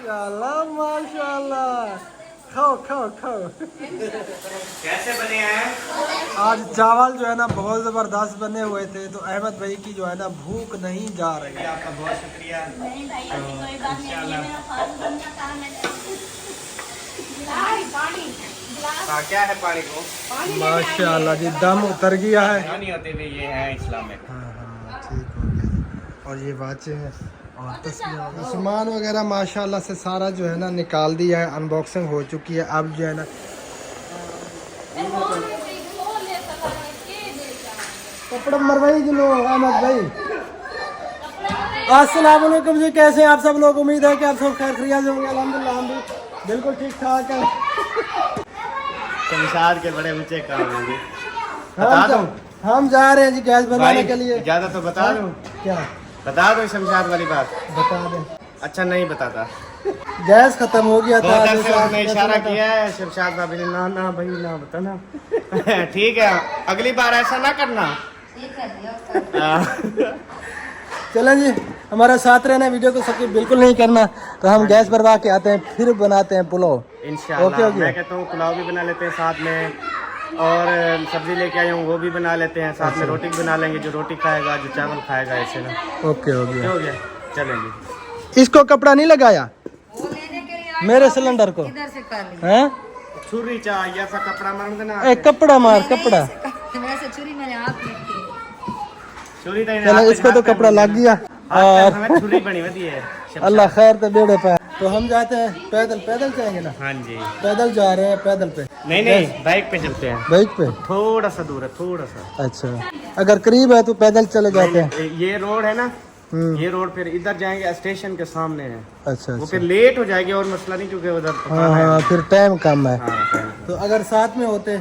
माशाल्लाह माशाल्लाह। खाओ खाओ खाओ। कैसे बने हैं? आज चावल जो है ना बहुत ज़बरदस्त बने हुए थे, तो अहमद भाई की जो है ना भूख नहीं जा रही है। आपका बहुत शुक्रिया। क्या है पानी को? माशाल्लाह जी दम उतर गया है। नहीं होते भी ये है इस्लाम में। हाँ ठीक हो गया। और ये बातें हैं और तस्वीर सामान वगैरह माशाल्लाह से सारा जो है ना निकाल दिया है, अनबॉक्सिंग हो चुकी है। अब जो है ना कपड़ा मरवाई किलो अहमद भाई। अस्सलाम वालेकुम जी, कैसे हैं आप सब लोग? उम्मीद है कि आप सब खैर खैरियत से होंगे। अल्हम्दुलिल्लाह हम भी बिल्कुल ठीक ठाक है। शमशाद के बड़े ऊंचे काम होंगे। बता दो हम जा रहे हैं जी गैस बनाने के लिए। ज्यादा तो बता दो। क्या बता दो शमशाद वाली बात। बता दें? अच्छा नहीं बताता। गैस खत्म हो गया था। बहुत से उसने इशारा किया है शमशाद भाभी ने, ना ना भाई ना बताना। ठीक है अगली बार ऐसा ना करना। चलें जी, हमारा साथ रहना, वीडियो को स्किप बिल्कुल नहीं करना। तो हम गैस भरवा के आते हैं, फिर बनाते हैं पुलाव इंशाल्लाह। मैं कहता हूँ पुलाव भी बना लेते हैं साथ में, और सब्जी लेके आए हूँ वो भी बना लेते हैं साथ में। रोटी भी बना लेंगे, जो रोटी खाएगा जो चावल खाएगा ऐसे ना। ओके हो गया, हो गया। चलेंगे। इसको कपड़ा नहीं लगाया मेरे सिलेंडर को हैं? छुरी चाहिए ऐसा कपड़ा मार देना। कपड़ा मार कपड़ा। चलो इसको तो कपड़ा लग गया और छुरी बनी हुई है। अल्लाह खैर तो बेड़े पे। तो हम जाते हैं पैदल, पैदल जाएंगे ना? हाँ जी पैदल जा रहे हैं, पैदल पे नहीं बाइक पे चलते हैं। बाइक पे थोड़ा सा दूर है, थोड़ा सा। अच्छा, अगर करीब है तो पैदल चले जाते हैं। ये रोड है ना, ये रोड फिर इधर जाएंगे, स्टेशन के सामने है। अच्छा वो अच्छा। फिर लेट हो जाएगी और मसला नहीं, क्योंकि उधर हाँ हाँ फिर टाइम कम है। हाँ, तो अगर साथ में होते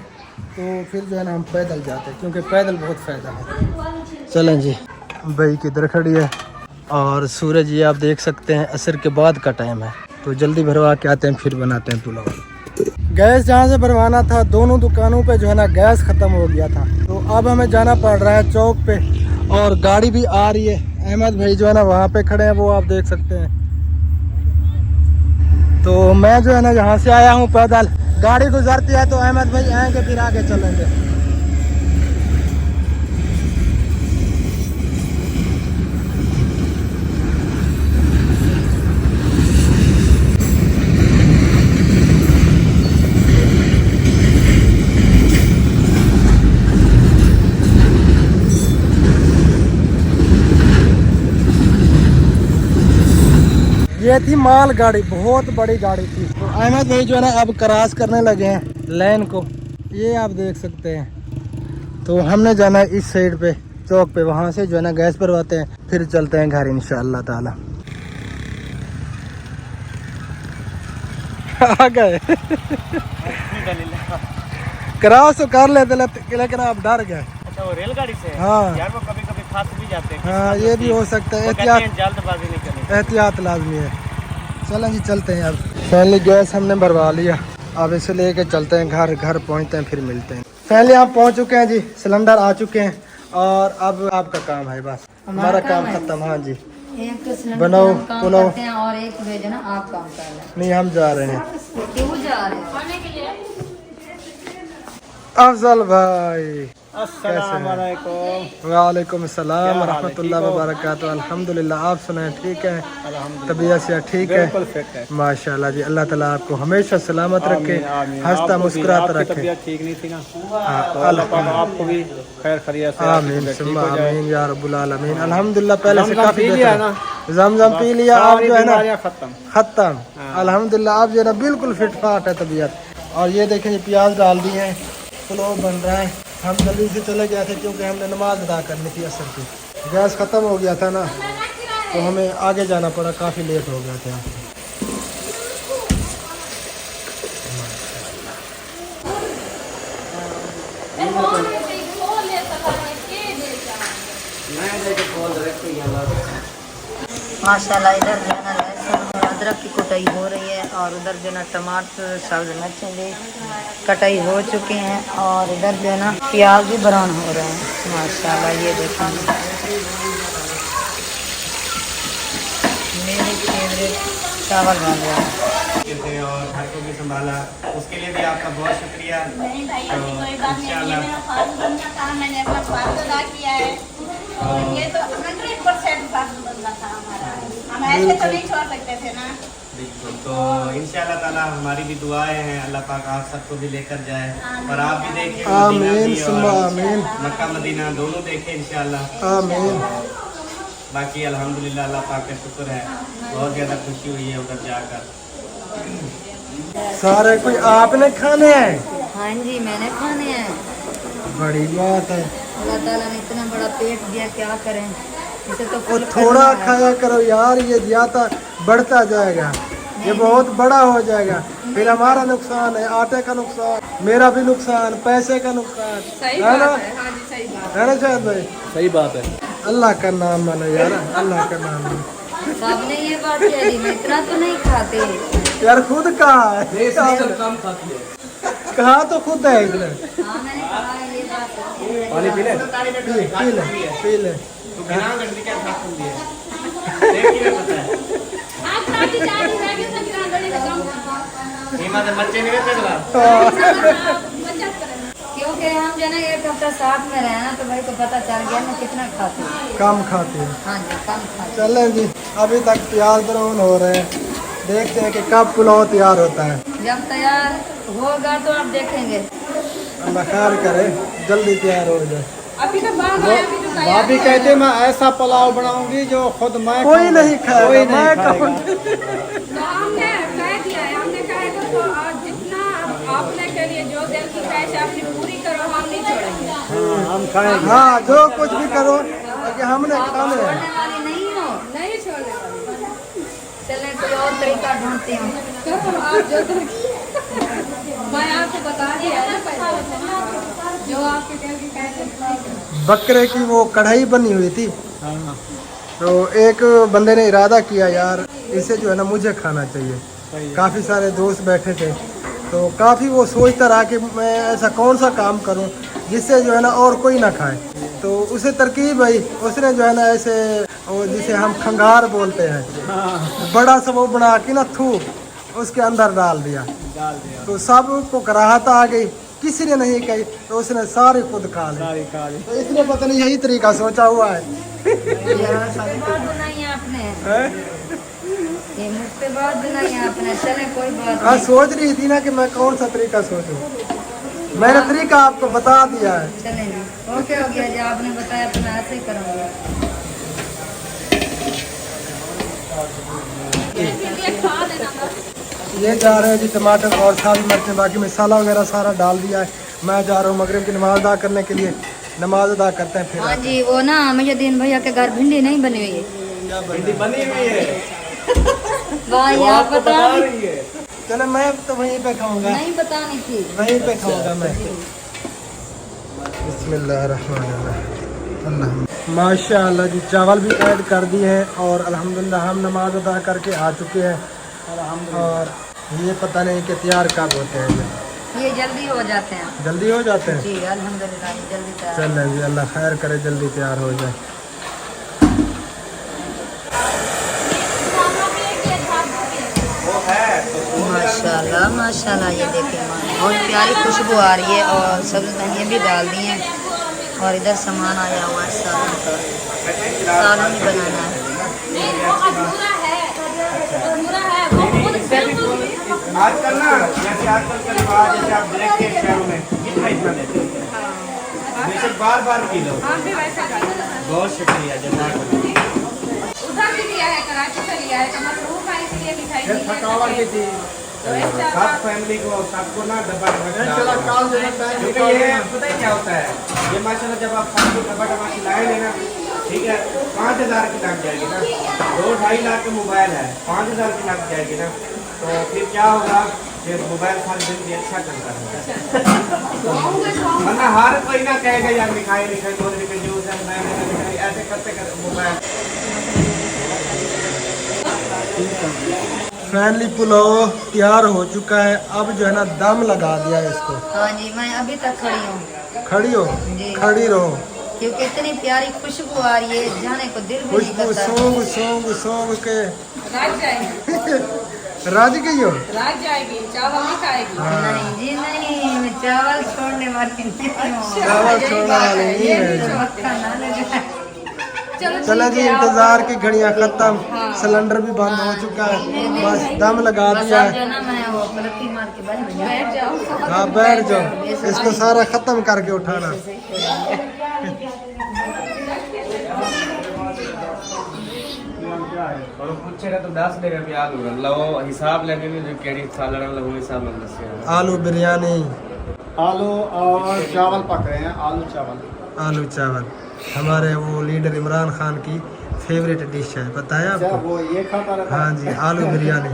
तो फिर जो है ना हम पैदल जाते, क्योंकि पैदल बहुत फ़ायदा है। चलें जी, भाई किधर खड़ी है और सूरज ये आप देख सकते हैं असर के बाद का टाइम है। तो जल्दी भरवा के आते हैं, फिर बनाते हैं पुलाव। गैस जहाँ से भरवाना था दोनों दुकानों पे जो है ना गैस ख़त्म हो गया था, तो अब हमें जाना पड़ रहा है चौक पे, और गाड़ी भी आ रही है। अहमद भाई जो है ना वहाँ पे खड़े हैं, वो आप देख सकते हैं। तो मैं जो है ना यहाँ से आया हूँ पैदल, गाड़ी गुजरती है तो अहमद भाई आएंगे, फिर आगे चलेंगे। ये थी माल गाड़ी, बहुत बड़ी गाड़ी थी। तो अहमद भाई जो है ना अब क्रॉस करने लगे हैं लाइन को, ये आप देख सकते हैं। तो हमने जाना है इस साइड पे चौक पे, वहाँ से जो है ना गैस भरवाते हैं, फिर चलते हैं घर इंशाअल्लाह ताला। आ गए। क्रॉस तो कर लेते लेकिन आप डर गए। अच्छा वो रेलगाड़ी से? हाँ यार वो कभी कभी फंस भी जाते हैं। हाँ ये भी हो सकता है, जल्दबाजी नहीं करनी, एहतियात लाजमी है। चलें जी चलते हैं। अब फाइनली गैस हमने भरवा लिया, अब इसे लेके चलते हैं घर। घर पहुंचते हैं फिर मिलते हैं। फाइनली आप पहुंच चुके हैं जी, सिलेंडर आ चुके हैं, और अब आपका काम है, बस हमारा काम खत्म। हाँ जी बनाओ पुलाव और एक भेजना आप काम कर रहे हैं। नहीं हम जा रहे हैं। क्यों जा रहे हैं? अफजल भाई अस्सलाम वालेकुम। वालेकुम अस्सलाम रहमतुल्लाह व बरकातहू। अल्हम्दुलिल्लाह, आप सुनाए ठीक है? तबीयत से ठीक है? माशाल्लाह जी, अल्लाह ताला आपको हमेशा सलामत रखे, हंसता मुस्कुराता रखे। तबीयत ठीक नहीं थी ना, तो आपको भी खैर खैरियत से आमीन सुम्मा आमीन या रब्बुल आलमीन। अल्हम्दुलिल्लाह पहले से काफी बेहतर है। जमजम पी लिया, आप जो है ना खत्म। अल्हम्दुलिल्लाह आप जो है ना बिल्कुल फिट फाट है तबीयत। और ये देखें ये प्याज डाल दिए हैं, पुलाव बन रहा है। हम जल्दी से चले गए थे क्योंकि हमने नमाज अदा करनी थी असर की। गैस ख़त्म हो गया था ना, तो हमें आगे जाना पड़ा, काफ़ी लेट हो गया था। माशाल्लाह इधर जो है ना लहसुन और अदरक की कुटाई हो रही है, और उधर जो है ना टमाटर सब्ज मिर्चें भी कटाई हो चुके हैं, और इधर जो है ना प्याज भी ब्राउन हो रहे हैं। माशाल्लाह ये देखेंगे मेरे फेवरेट चावल डाल रहे हैं। थे और घर को भी संभाला, उसके लिए भी आपका बहुत शुक्रिया। नहीं भाई, ऐसी कोई बात नहीं है, ये मेरा फर्ज बनता था, मैंने अपना फर्ज अदा किया है। और ये तो 100% फर्ज बनता था हमारा, हम ऐसे तो नहीं छोड़ सकते थे ना। बिल्कुल, तो इंशाअल्लाह ताला हमारी भी दुआएं हैं, अल्लाह पाक आप सबको भी लेकर जाए और आप भी देखिए, मदीना आमीन भी सुम्मा और आमीन मक्का मदीना दोनों देखें इंशाअल्लाह। आमीन। बाकी अल्हम्दुलिल्लाह अल्लाह पाक का शुक्र है, बहुत ज़्यादा खुशी हुई है उधर जाकर। सारे कोई आपने खाने हैं? हाँ जी, मैंने खाने हैं। बड़ी बात है। अल्लाह ताला ने इतना बड़ा पेट दिया, क्या करें, इसे तो वो फुल थोड़ा करना है। खाया करो यार, ये ज्यादा बढ़ता जाएगा, ये बहुत बड़ा हो जाएगा, फिर हमारा नुकसान है, आटे का नुकसान, मेरा भी नुकसान, पैसे का नुकसान, है ना? है ना शायद भाई? सही बात है। अल्लाह का नाम मानो यार, अल्लाह का नाम मानो। सबने ये बात कह दी, मैं इतना तो नहीं खाते। यार खुद कहा है, कम खाती है। कहा तो खुद है इसने। हाँ, मैंने कहा है ये बात। पानी पी ले। पी ले पी ले। तो बिना गंदी क्या खा सकती है, देखिए पता है ईमा से बच्चे नहीं रहते जरा। क्योंकि हम जो ना एक हफ्ता साथ में रहे ना, तो भाई को पता चल गया ना कितना खाते हैं। कम खाते हैं। हाँ जी, कम खाते। चलें जी, अभी तक प्याज ब्राउन हो रहे हैं, देखते हैं कि कब पुलाव तैयार होता है। जब तैयार होगा तो आप देखेंगे। अल्लाह खैर करे, जल्दी तैयार हो जाए। भाभी कहते मैं ऐसा पुलाव बनाऊंगी जो खुद मैं कोई नहीं खाएगा, कोई मैं नहीं खाएगा। तो हमने कह दिया है, हमने कहा है कि तो जितना आपने के लिए जो दिल की ख्वाहिश है अपनी पूरी करो, हम नहीं छोड़ेंगे। हाँ, हम खाएंगे। हाँ, जो कुछ भी करो, ताकि हमने खाने हैं। छोड़ने वाली नहीं हो। नहीं छोड़ने वाली। चलें कोई और तरीका ढूंढती हूँ। तो आप जो मैं आपको बता दिया है ना पहले, जो आपके दिल की ख्वाहिश है। बकरे की वो कढ़ाई बनी हुई थी, हाँ, तो एक बंदे ने इरादा किया यार इसे जो है ना मुझे खाना चाहिए। सही है। काफ़ी सारे दोस्त बैठे थे, तो काफ़ी वो सोचता रहा कि मैं ऐसा कौन सा काम करूं जिससे जो है ना और कोई ना खाए। तो उसे तरकीब आई, उसने जो है ना ऐसे वो जिसे हम खंगार बोलते हैं, हाँ, बड़ा सा वो बना के ना थूक उसके अंदर डाल दिया। डाल दिया। तो सबको कराहत आ गई, किसी ने नहीं कही, तो उसने सारे खुद खा ली। सारी काली। तो इसलिए पता नहीं यही तरीका सोचा हुआ है। बात बनाई है आपने, ये मुझसे बात बनाई है आपने। चले कोई बात हाँ, नहीं। सोच रही थी ना कि मैं कौन सा तरीका सोचूं, मैंने तरीका आपको बता दिया है। चलें जी, ओके हो गया जी, आपने बताया तो मैं ऐसे ही करूँगा। ये जा रहे हैं जी टमाटर और सारी मिर्चें, बाकी मसाला वगैरह सारा डाल दिया है। मैं जा रहा हूँ मगरिब की नमाज अदा करने के लिए, नमाज अदा करते हैं फिर हाँ आते जी, वो ना मुजद्दीन भैया के घर भिंडी नहीं बनी हुई है। भिंडी बनी हुई है, भाई आप बता रही है। हैं। चले मैं तो वहीं पे खाऊंगा, नहीं बतानी थी। वहीं पे खाऊंगा मैं। बिस्मिल्लाहिर्रहमानिर्रहीम। अल्लाह माशाअल्लाह जी, चावल भी ऐड कर दिए हैं और अल्हम्दुलिल्लाह हम नमाज अदा करके आ चुके हैं। और ये पता नहीं कि तैयार कब होते हैं, ये जल्दी हो जाते हैं जल्दी हो जाते हैं। जी, अल्हम्दुलिल्लाह ये जल्दी तैयार। चल जी, अल्लाह खैर करे, जल्दी तैयार हो जाए। वो है तो माशाल्लाह माशाल्लाह, ये देखिए बहुत प्यारी खुशबू आ रही है और सब्ज़ी धनिया भी डाल दी हैं और इधर सामान आया हुआ है सालन का, सालन ही बनाना है। आजकल ना जैसे आजकल के रिवाज, जैसे आप देखते हैं शहरों में कितना इतना देते हैं, जैसे बार बार किलो। हम भी वैसे करते हैं। बहुत शुक्रिया जज़ाकल्लाह। उधर भी लिया है, कराची से लिया है, तो मशरूम है इसलिए मिठाई दी है। थकावट की थी। तो ऐसा सब फैमिली को सबको ना डब्बा चला काम देना टाइम क्योंकि ये पता है क्या होता है, ये माशाल्लाह जब आप सबको डब्बा खिलाएंगे ना, ठीक है, 5,000 की लग जाएगी ना, 2-2.5 लाख का मोबाइल है, 5,000 की लग जाएगी ना, तो फिर क्या होगा कि मोबाइल हर दिन भी अच्छा चलता है। वरना हर कोई ना कहेगा यार मिठाई 2 रुपये जूस है, मैं ऐसे करते करते मोबाइल। फैनली पुलाव तैयार हो चुका है, अब जो है ना दम लगा दिया है इसको। हाँ जी, मैं अभी तक खड़ी हूँ। खड़ी हो, जी। खड़ी रहो, क्योंकि इतनी प्यारी खुशबू आ रही है, जाने को दिल भी नहीं खुशबू करता। सोंग सोंग सोंग के रात जाएगी, राज गई हो। रात जाएगी, चावल नहीं खाएगी। नहीं जी नहीं, मैं चावल छोड़ने वाली नहीं हूँ। चावल छोड़ने वाली नहीं है। मक्खन ना लगे। चला जी, इंतजार की घड़ियां खत्म, सिलेंडर भी बंद हो चुका है, बस दम लगा बस दिया अब जो है। ना मैं वो पलटी मार के बैठ जाओ। हाँ बैठ जाओ, इसको सारा खत्म करके उठाना। और पूछेगा तो 10 देगा भी आलू लो हिसाब लेके भी जो केड़ी सालड़ा लो हिसाब में दस आलू बिरयानी, आलू और चावल पक रहे हैं, आलू चावल। आलू चावल हमारे वो लीडर इमरान खान की फेवरेट डिश है, पता है अच्छा, आपको? वो ये खाता रहता है? हाँ जी, आलू बिरयानी।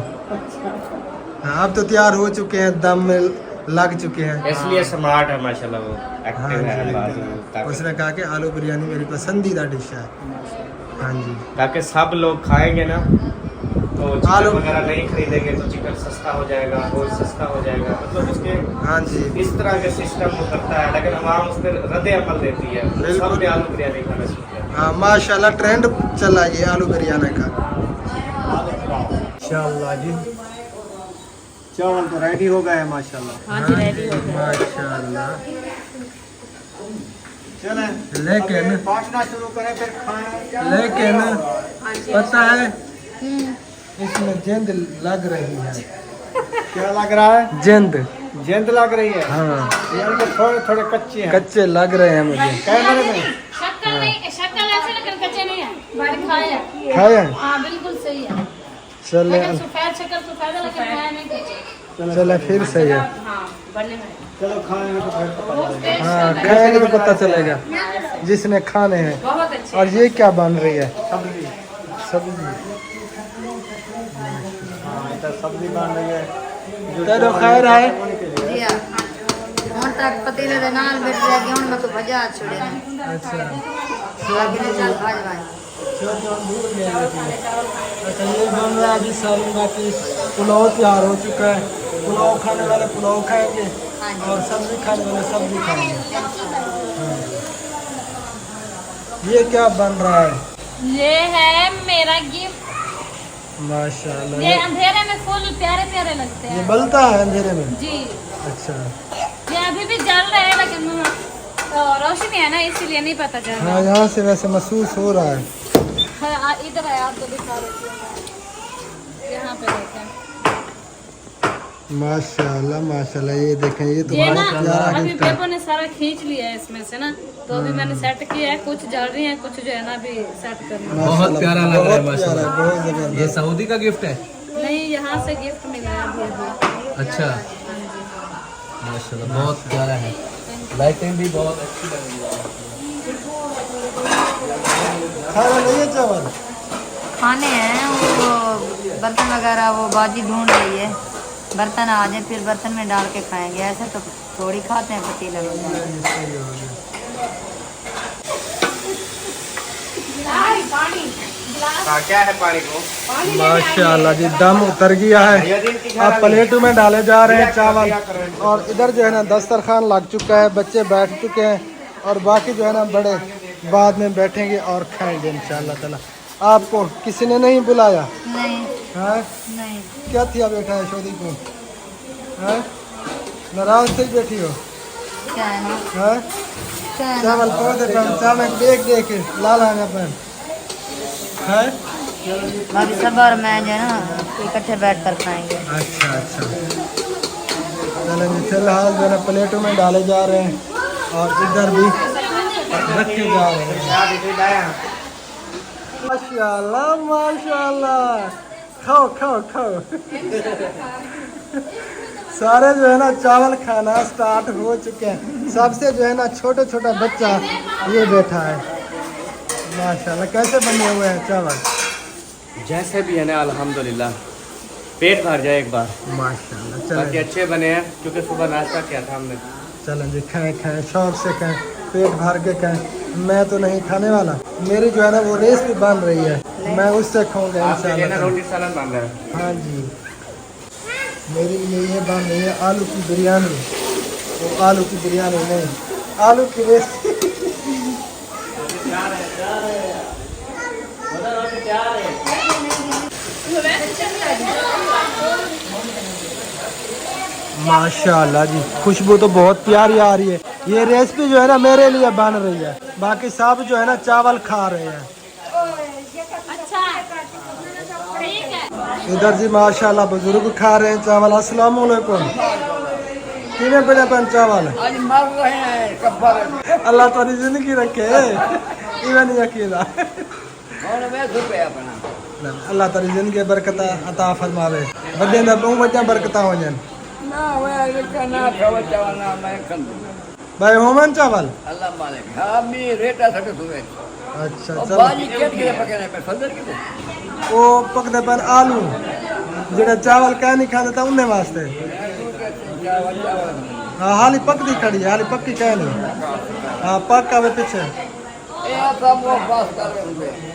हाँ, अब तो तैयार हो चुके हैं, दम में लग चुके हैं। इसलिए स्मार्ट है माशाल्लाह, वो हाँ एक्टिव है जी, बाजू ताकि उसने कहा कि आलू बिरयानी मेरी पसंदीदा डिश है। हाँ जी, ताकि सब लोग खाएंगे ना तो चिकन आलू- वगैरह नहीं खरीदेंगे तो चिकन सस्ता हो जाएगा, गोश्त सस्ता हो जाएगा, मतलब उसके हाँ जी, इस तरह के सिस्टम वो करता है, लेकिन आवाम उस पर रद्द अमल देती है, बिल्कुल। सब ने आलू बिरयानी खाना सीखा है। हाँ माशाल्लाह ट्रेंड चला ये आलू बिरयानी का। माशाल्लाह जी, चावल तो रेडी हो गए हैं माशाल्लाह। हाँ जी, रेडी हो गया। माशाल्लाह। चलें लेकिन अभी बांटना शुरू करें फिर खाएं। लेकिन पता है इसमें जिंद लग रही है। क्या लग रहा है? जिंद, जिंद लग रही है। हाँ यार कि थोड़े थोड़े कच्चे हैं। कच्चे लग रहे हैं मुझे। कैमरे में शक्कर नहीं, शक्कर ऐसे लेकिन कच्चे नहीं है, बाहर खाया। खाया? हाँ बिल्कुल सही है, चले लेकिन सफेद शक्कर सफेद है, लेकिन खाया नहीं कच्चे। चले फिर सही है। हाँ बनने में चलो खाएंगे तो फिर पता चलेगा। हाँ खाएंगे तो पता चलेगा जिसने खाने हैं। बहुत अच्छे। और ये क्या बन रही है? सब्जी। सब्जी। हाँ इधर सब्जी बन रही है। चलो खैर है। जी हाँ, ਹੁਣ तक पतीले ਦੇ ਨਾਲ ਬਿਠ ਜਾ ਕੇ ਹੁਣ ਮੈਂ ਕੋ ਭਜਾ ਛੁੜੇ ਨੇ अच्छा, लगे ने चल भाज भाज। अच्छा ये बन रहा है अभी सालूंगा की पुलाव तैयार हो चुका है। पुलाव खाने वाले पुलाव खाएंगे हाँ जी। और सब्जी खाने वाले सब्जी खाएंगे। हाँ। ये क्या बन रहा है? ये है मेरा गिफ्ट। माशाल्लाह, ये अंधेरे में फूल प्यारे प्यारे लगते ये हैं। बलता है अंधेरे में? जी, अच्छा, ये अभी भी जल रहे हैं, लेकिन रोशनी है ना, इसीलिए नहीं पता चल हाँ रहा। यहाँ से वैसे महसूस हो रहा है। इधर है, आपको दिखा देती हूँ मैं। यहाँ पे देखें, माशाल्लाह माशाल्लाह, ये देखें ये तो ये ना बहुत प्यारा अभी गिफ्ट है। पेपर ने सारा खींच लिया है इसमें से ना, तो अभी मैंने सेट किया है, कुछ जल रही है, कुछ जो है ना अभी सेट करना है। बहुत प्यारा लग रहा है माशाल्लाह, बहुत जबरदस्त। ये सऊदी का गिफ्ट है? नहीं, यहाँ से गिफ्ट मिला है अभी। अच्छा, माशाल्लाह बहुत प्यारा है। लाइटिंग भी बहुत अच्छी लग रही है। खाना नहीं है चावल? खाने हैं वो बर्तन वगैरह, वो बाजी ढूंढ रही है, बर्तन आ जाए फिर बर्तन में डाल के खाएंगे, ऐसे तो थोड़ी खाते हैं पतीले में। हाँ क्या है पानी को? माशाल्लाह जी, दम उतर गया है। अब प्लेटों में डाले जा रहे हैं चावल, और इधर जो है ना दस्तरखान लग चुका है, बच्चे बैठ चुके हैं, और बाकी जो है ना बड़े बाद में बैठेंगे और खाएंगे इंशाल्लाह ताला। आपको किसी ने नहीं बुलाया? नहीं हाँ, नहीं, क्या थिया बैठा है शोदी को? हाँ, नाराज से ही बैठी हो? क्या है ना, हाँ, क्या है ना? चावल पौधे पर चावल देख देख के लाल आने पर है। बाकी सब और मैं जो है ना इकट्ठे बैठ कर खाएंगे। अच्छा अच्छा, चलो जी, फिलहाल जो है ना प्लेटों में डाले जा रहे हैं, और इधर भी रखे जा रहे हैं। माशाल्लाह माशाल्लाह, खाओ खाओ खाओ। सारे जो है ना चावल खाना स्टार्ट हो चुके हैं। सबसे जो है ना छोटा छोटा बच्चा ये बैठा है। माशाल्लाह, कैसे बने हुए हैं चावल? जैसे भी है ना अल्हम्दुलिल्लाह, पेट भर जाए एक बार। माशाल्लाह, बाकी चलो अच्छे बने हैं, क्योंकि सुबह नाश्ता किया था हमने। चलो जी, खाएं खाएं, शौक से खाएं, पेट भर के खाएं। मैं तो नहीं खाने वाला, मेरी जो है ना वो रेस भी बन रही है, मैं उससे खाऊंगा आपके लिए ना इंशाल्लाह। रोटी सालन बन रहा है। हाँ जी, मेरे लिए ये बन रही है आलू की बिरयानी। वो आलू की बिरयानी नहीं, आलू की रेस। माशाल्लाह जी, खुशबू तो बहुत प्यारी आ रही है। ये रेसिपी जो है ना मेरे लिए बन रही है, बाकी सब जो है ना चावल खा रहे हैं। अच्छा ठीक है। इधर जी माशाल्लाह बुजुर्ग खा रहे हैं चावल। अस्सलाम वालेकुम। किने बड़े पन चावल आज मर रहे हैं कब्बर अल्लाह तुम्हारी जिंदगी रखे इवन नहीं अकेला। और मैं धुपे अपना अल्लाह तारी जिंदगी बरकत अता फरमावे। वड्डे दा बहु वड्डा बरकत हो जन ना वे ना खबर चावल ना मैं खंदू भाई होमन चावल। अल्लाह मालिक हां मी रेटा सके दुवे अच्छा और चलो। बाजी केट के पकने पे फजर के वो पकदे पन आलू जेड़ा चावल कह नहीं खाता था उन्हें वास्ते। चावल हाँ हाली पकदी खड़ी है, हाली पक्की कह नहीं। हाँ पक आवे पीछे। ए सब वो पास कर रहे हैं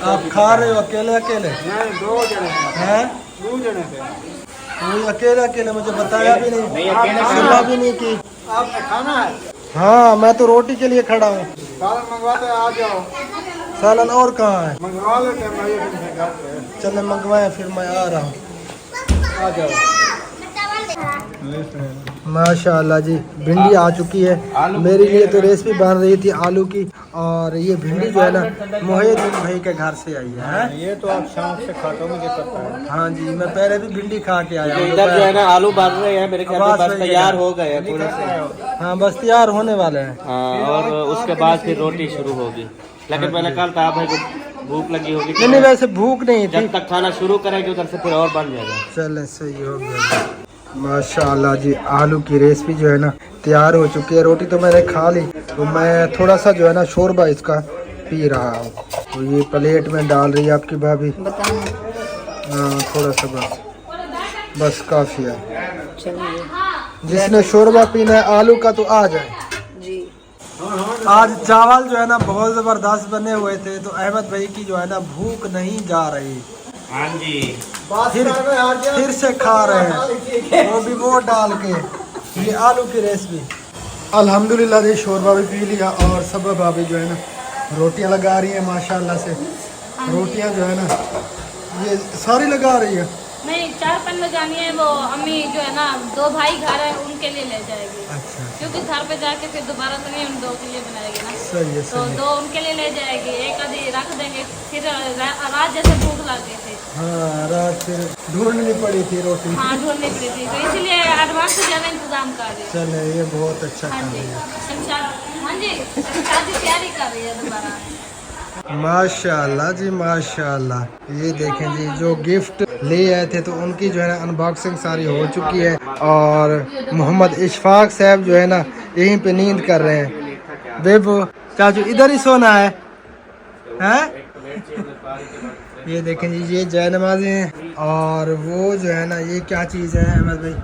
आप खा रहे हो अकेले अकेले नहीं दो जने हैं? दो जने थे कोई अकेले अकेले मुझे बताया भी नहीं, नहीं, अकेले सुना भी नहीं की। आपने खाना है हाँ मैं तो रोटी के लिए खड़ा हूँ। सालन मंगवाते आ जाओ सालन और कहाँ है? मंगवा लेते हैं भाई तुमसे घर से चले मंगवाए फिर मैं आ रहा हूँ। आ जाओ माशाल्लाह जी भिंडी आ चुकी है। मेरे लिए तो रेसिपी बन रही थी आलू की, और ये भिंडी जो है ना मोहिद्दीन भाई के घर से आई है। ये तो आप शाम से खाते हो मुझे पता है हाँ जी मैं पहले भी भिंडी खा के आया हूँ। इधर जो है ना आलू बन रहे हैं, मेरे ख्याल से बस तैयार हो गए हैं थोड़े से। हाँ बस तैयार होने वाले हैं। हाँ, और उसके बाद फिर रोटी शुरू होगी। लेकिन मैंने कहा था भाई को भूख लगी होगी, नहीं नहीं वैसे भूख नहीं थी। जब तक खाना शुरू करेंगे उधर से फिर और बन जाएगा। चले सही हो गया। माशाल्लाह जी आलू की रेसिपी जो है ना तैयार हो चुकी है। रोटी तो मैंने खा ली, तो मैं थोड़ा सा जो है ना शोरबा इसका पी रहा हूँ। तो ये प्लेट में डाल रही है आपकी भाभी। हाँ थोड़ा सा बस काफ़ी है। जिसने शोरबा पीना है आलू का तो आ जाए जी। आज चावल जो है ना बहुत ज़बरदस्त बने हुए थे, तो अहमद भाई की जो है ना भूख नहीं जा रही। हाँ जी, फिर से खा रहे हैं, वो भी वो डाल के ये आलू की रेसिपी। अल्हम्दुलिल्लाह जी शोरबा भी पी लिया, और सब भाभी जो है ना रोटियां लगा रही है माशाल्लाह से। रोटियां जो है ना ये सारी लगा रही है। नहीं 4 लगानी है, वो अम्मी जो है ना 2 भाई घर है उनके लिए ले जाएगी। अच्छा क्योंकि घर पे जाके फिर दोबारा तो नहीं उन 2 के लिए बनाएगी ना, सही है तो सही है। 2 उनके लिए ले जाएगी, एक आधी रख देंगे। फिर रात जैसे भूख लग गई थी, हाँ रात फिर ढूंढनी पड़ी थी रोटी। हाँ ढूंढनी पड़ी थी, तो इसलिए एडवांस से ज़्यादा इंतजाम कर रही है। चले ये बहुत अच्छा हाँ काम जी है। हाँ जी शादी तैयारी कर रही है दोबारा। माशाल्लाह जी माशाल्लाह। ये देखें जी जो गिफ्ट ले आए थे तो उनकी जो है ना अनबॉक्सिंग सारी हो चुकी है, और मोहम्मद इशफाक साहब जो है ना यहीं पे नींद कर रहे हैं। बेबो चाचू इधर ही सोना है हैं? ये देखें जी ये जय नमाज़ें हैं, और वो जो है ना ये क्या चीज़ है अहमद भाई?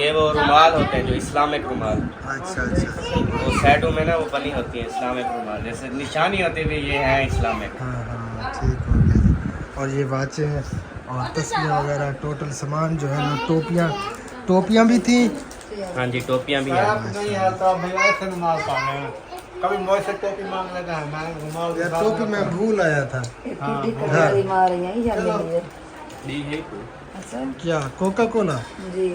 ये वो रुमाल होते हैं जो इस्लामिक रुमाल, अच्छा अच्छा वो साइडों में ना वो बनी होती है इस्लामिक रुमाल, जैसे निशानी होती है ये है इस्लामिक। हाँ हाँ ठीक हो गया। और ये वाचे हैं और तस्वीर वगैरह टोटल सामान जो है ना टोपियाँ भी थी। हाँ जी टोपियाँ भी हैं। नहीं है तो भैया ऐसे नमाज पढ़ने हैं। कभी मुझसे टोपी मांग लेता है, मैं रुमाल यार टोपी मैं भूल आया था। मार रही हैं जाने लिए। अच्छा क्या कोका कोला जी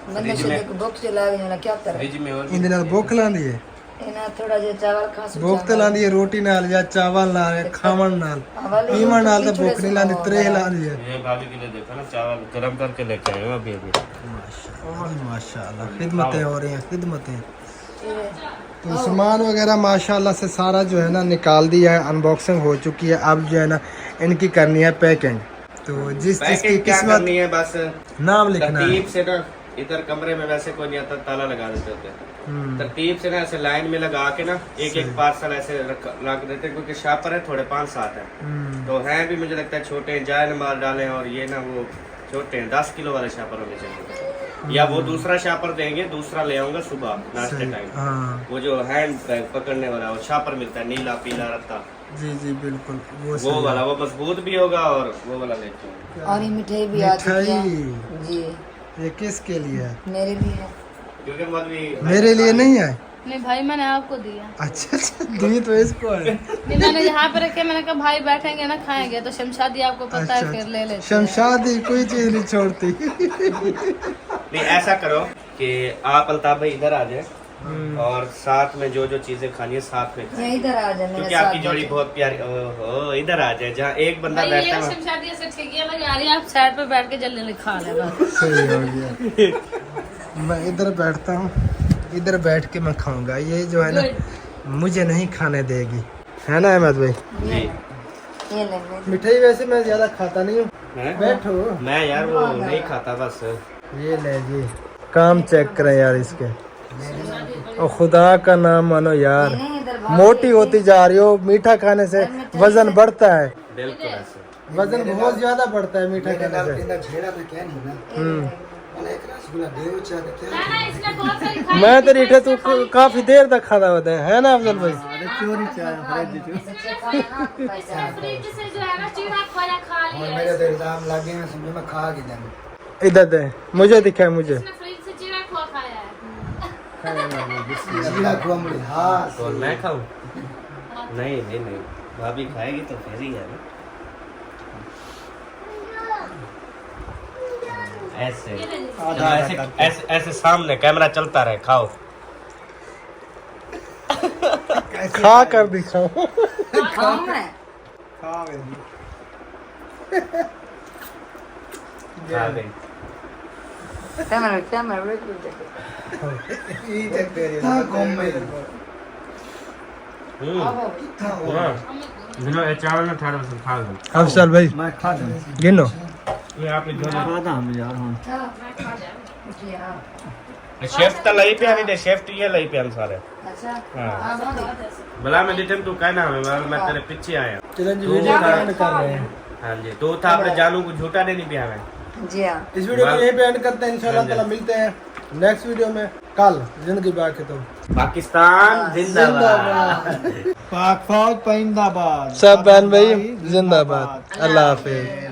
मैंने से एक बॉक्स चला गया ना क्या कर फ्रिज में और इन दिनों भूख लांदी है, इना थोड़ा जो चावल खा सु भूख तो लांदी है रोटी नाल या चावल नाल खावन नाल पीमन नाल तो भूख नहीं लांदी त्रे लांदी है। ये भाभी के लिए देखो ना चावल गरम करके लेके आए हो अभी अभी। माशाल्लाह खिदमतें हो रही हैं खिदमतें। तो सामान वगैरह माशाल्लाह से सारा जो है ना निकाल दिया है, अनबॉक्सिंग हो चुकी है। अब जो है ना इनकी करनी है पैकिंग। तो जिस चीज़ की क्या किस्मत करनी है बस नाम लिखना है। तरतीब से ना इधर कमरे में वैसे कोई नहीं आता, ताला लगा देते होते। तरतीब से ना ऐसे लाइन में लगा के ना एक एक पार्सल ऐसे रख देते, क्योंकि शापर है थोड़े 5-7 है, तो हैं भी मुझे लगता है छोटे जायन मार डाले, और ये ना वो छोटे हैं 10 किलो वाले शापर होने चाहिए। या वो दूसरा शापर देंगे, दूसरा ले आऊंगा सुबह नाश्ते टाइम। हाँ वो जो हैंड बैग पकड़ने वाला वो शापर मिलता है नीला पीला रत्ता, जी जी बिल्कुल वो वाला, वो मजबूत भी होगा और वो वाला लेते हैं। और ये मिठाई भी आ चुकी है जी। ये किसके लिए है? मेरे लिए क्योंकि मौलवी मेरे लिए नहीं है। नहीं भाई मैंने आपको दिया। अच्छा अच्छा, दी तो इसको है। नहीं मैंने यहाँ पे रखे, मैंने कहा भाई बैठेंगे ना खाएंगे, तो शमशादी आपको पता है फिर ले लेते हैं। शमशादी कोई चीज नहीं छोड़ती। नहीं ऐसा करो कि आप अल्ताफ भाई इधर आ जाए और साथ में जो जो चीजें खानी है साथ में खाएं। ये इधर आ जाए मेरे क्योंकि साथ आपकी जोड़ी बहुत प्यारी। ओहो, इधर आ जाए जहाँ एक बंदा भाई बैठता ये है। शमशादी ऐसे ठीक है लग रही है, आप साइड पे बैठ के जल्दी खा लेगा। सही हो गया। मैं इधर बैठता हूँ, इधर बैठ के मैं खाऊंगा। ये जो है ना मुझे नहीं खाने देगी, है ना अहमद भाई? जी ये ले ले। मिठाई वैसे मैं ज्यादा खाता नहीं हूँ। हैं? बैठो, मैं यार वो नहीं खाता बस। ये ले जी, काम चेक करें यार इसके। और खुदा का नाम मानो यार, मोटी होती जा रही हो। मीठा खाने से वजन बढ़ता है, बिल्कुल ऐसे। वजन बहुत ज्यादा बढ़ता है मीठा खाने से। मैं तो रीठे तू काफी देर तक खाता होता है ना अफजल भाई? चोरी चाय फ्रिज से जो है ना चीरा खोया खा लिया। मेरे तो इल्जाम लगे हैं, समझो मैं खा के जाऊँ। इधर दे, मुझे दिखा है मुझे। इसने फ्रिज से चीरा खोया खाया है। जीरा कुमड़ी, हाँ तो मैं खाऊं? नहीं नहीं नहीं, भाभी खाएगी तो फिर ही है ना। ऐसे ऐसे ऐसे ऐसे सामने कैमरा चलता रहे, खाओ। खा कर दिखाओ। खाऊं मैं? खा गई। कैमरा बिल्कुल देखो। चावल में थोड़ा सा खा लो। अफजल भाई मैं खा दूँ। गिनो। ये आपने खाता हम यार। शेफ तो लई पे आनी दे, शेफ तो ये लई पे आन सारे। अच्छा हाँ भला मैं दिठम तू कहना है, मैं तेरे पीछे आया। चलें जी, वीडियो का एंड कर रहे हैं। हाँ जी, तो था अपने जानू को झूठा नहीं पिया मैं। जी हाँ। इस वीडियो को यहीं पे एंड करते हैं। इंशाल्लाह ताला मिलते हैं नेक्स्ट वीडियो में कल। जिंदगी बाकी तो पाकिस्तान जिंदाबाद। पाक फौज पाइंदाबाद। सब बहन भाई जिंदाबाद। अल्लाह हाफिज।